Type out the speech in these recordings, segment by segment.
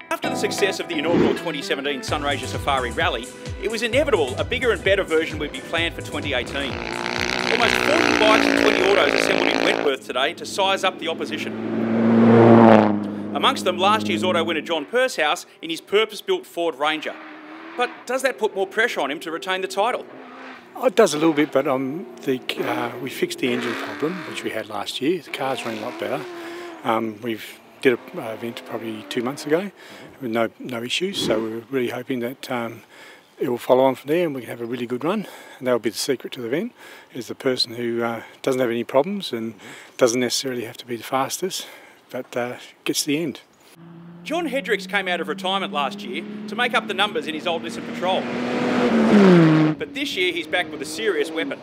After the success of the inaugural 2017 Sunraysia Safari Rally, it was inevitable a bigger and better version would be planned for 2018. Almost 40 bikes and 20 autos assembled in Wentworth today to size up the opposition. Amongst them, last year's auto winner John Pursehouse in his purpose-built Ford Ranger. But does that put more pressure on him to retain the title? Oh, it does a little bit, but we fixed the engine problem, which we had last year. The car's running a lot better. We've did an event probably 2 months ago with no issues, so we're really hoping that it will follow on from there and we can have a really good run. And that will be the secret to the event, is the person who doesn't have any problems and doesn't necessarily have to be the fastest, but gets to the end. John Hedricks came out of retirement last year to make up the numbers in his old Nissan Patrol. But this year he's back with a serious weapon.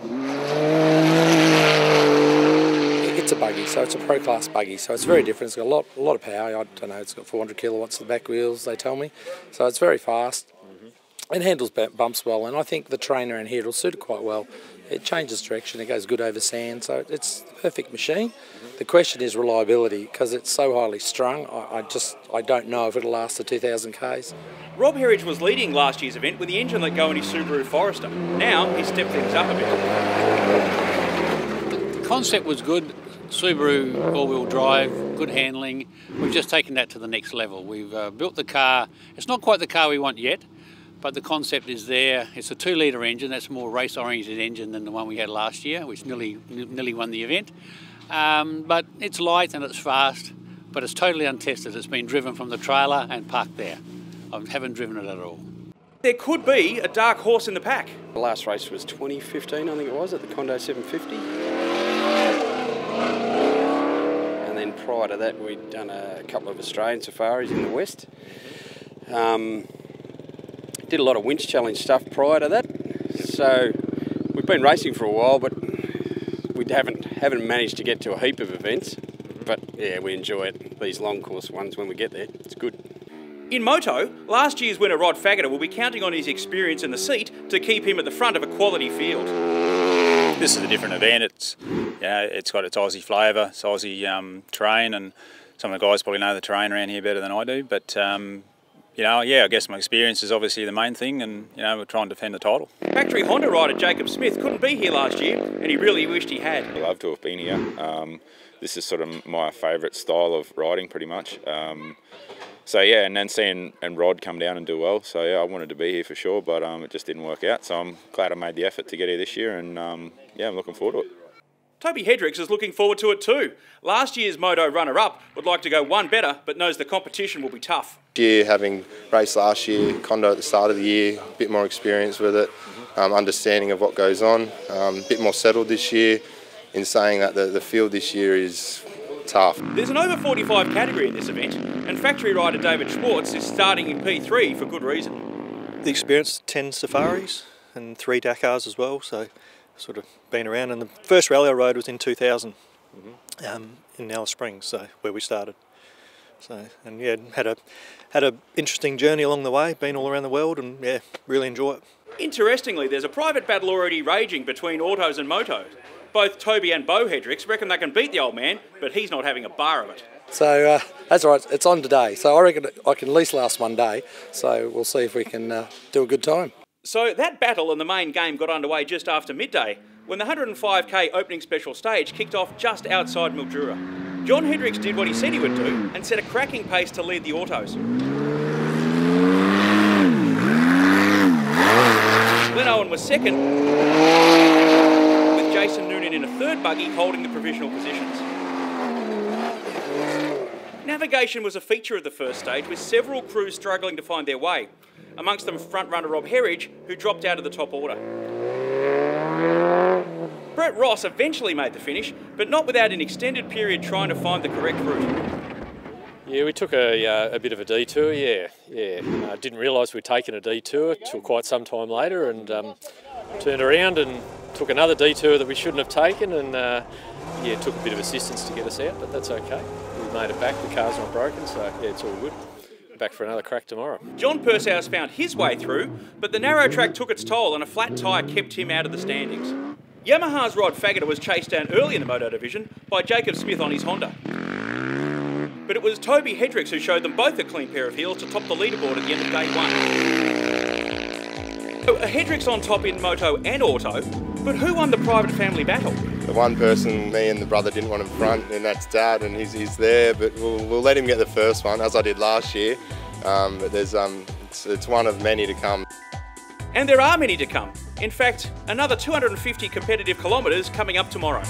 It's a buggy, so it's a Pro Class buggy, so it's very different. It's got a lot of power. I don't know, it's got 400 kilowatts in the back wheels, they tell me. So it's very fast. It handles bumps well, and I think the terrain around here will suit it quite well. It changes direction, it goes good over sand, so it's the perfect machine. The question is reliability, because it's so highly strung. I don't know if it'll last the 2,000 Ks. Rob Herridge was leading last year's event with the engine let go in his Subaru Forester. Now he's stepped things up a bit. The concept was good. Subaru all-wheel drive, good handling. We've just taken that to the next level. We've built the car. It's not quite the car we want yet, but the concept is there. It's a 2-litre engine. That's a more race-oriented engine than the one we had last year, which nearly won the event. But it's light and it's fast, but it's totally untested. It's been driven from the trailer and parked there. I haven't driven it at all. There could be a dark horse in the pack. The last race was 2015, I think it was, at the Condo 750. And then prior to that, we'd done a couple of Australian safaris in the west. Did a lot of winch challenge stuff prior to that. So we've been racing for a while, but we haven't managed to get to a heap of events. But yeah, we enjoy it, these long course ones when we get there. It's good. In Moto, last year's winner Rod Faggoter will be counting on his experience in the seat to keep him at the front of a quality field. This is a different event. It's got its Aussie flavour, it's Aussie terrain, and some of the guys probably know the terrain around here better than I do. But I guess my experience is obviously the main thing, and we're trying to defend the title. Factory Honda rider Jacob Smith couldn't be here last year, and he really wished he had. I'd love to have been here. This is sort of my favourite style of riding, pretty much. So yeah, and then seeing Rod come down and do well. So yeah, I wanted to be here for sure, but it just didn't work out. So I'm glad I made the effort to get here this year, and yeah, I'm looking forward to it. Toby Hedricks is looking forward to it too. Last year's Moto runner-up would like to go one better, but knows the competition will be tough. Having raced last year, Condo at the start of the year, a bit more experience with it, understanding of what goes on, a bit more settled this year, in saying that the field this year is tough. There's an over 45 category in this event, and factory rider David Schwartz is starting in P3 for good reason. The experience, 10 safaris and 3 Dakars as well, so sort of been around. And the first rally I rode was in 2000 in Alice Springs, so where we started. So, and yeah, had a interesting journey along the way, been all around the world, and yeah, really enjoy it. Interestingly, there's a private battle already raging between autos and motos. Both Toby and Bo Hedricks reckon they can beat the old man, but he's not having a bar of it. So that's all right, it's on today. So I reckon I can at least last one day. So we'll see if we can do a good time. So that battle and the main game got underway just after midday, when the 105k opening special stage kicked off just outside Mildura. John Hedricks did what he said he would do and set a cracking pace to lead the autos. Glenn Owen was second, with Jason Noonan in a third buggy holding the provisional positions. Navigation was a feature of the first stage, with several crews struggling to find their way, amongst them front-runner Rob Herridge, who dropped out of the top order. Brett Ross eventually made the finish, but not without an extended period trying to find the correct route. Yeah, we took a bit of a detour, yeah. Didn't realise we'd taken a detour till quite some time later, and turned around and took another detour that we shouldn't have taken, and yeah, took a bit of assistance to get us out, but that's okay. We made it back, the car's not broken, so yeah, it's all good. Back for another crack tomorrow. John Pursehouse found his way through, but the narrow track took its toll and a flat tyre kept him out of the standings. Yamaha's Rod Faggoter was chased down early in the Moto division by Jacob Smith on his Honda. But it was Toby Hedricks who showed them both a clean pair of heels to top the leaderboard at the end of day one. So, Hedricks on top in Moto and Auto, but who won the private family battle? The one person me and the brother didn't want in front, and that's Dad, and he's there, but we'll let him get the first one, as I did last year. But there's it's one of many to come. And there are many to come. In fact, another 250 competitive kilometres coming up tomorrow.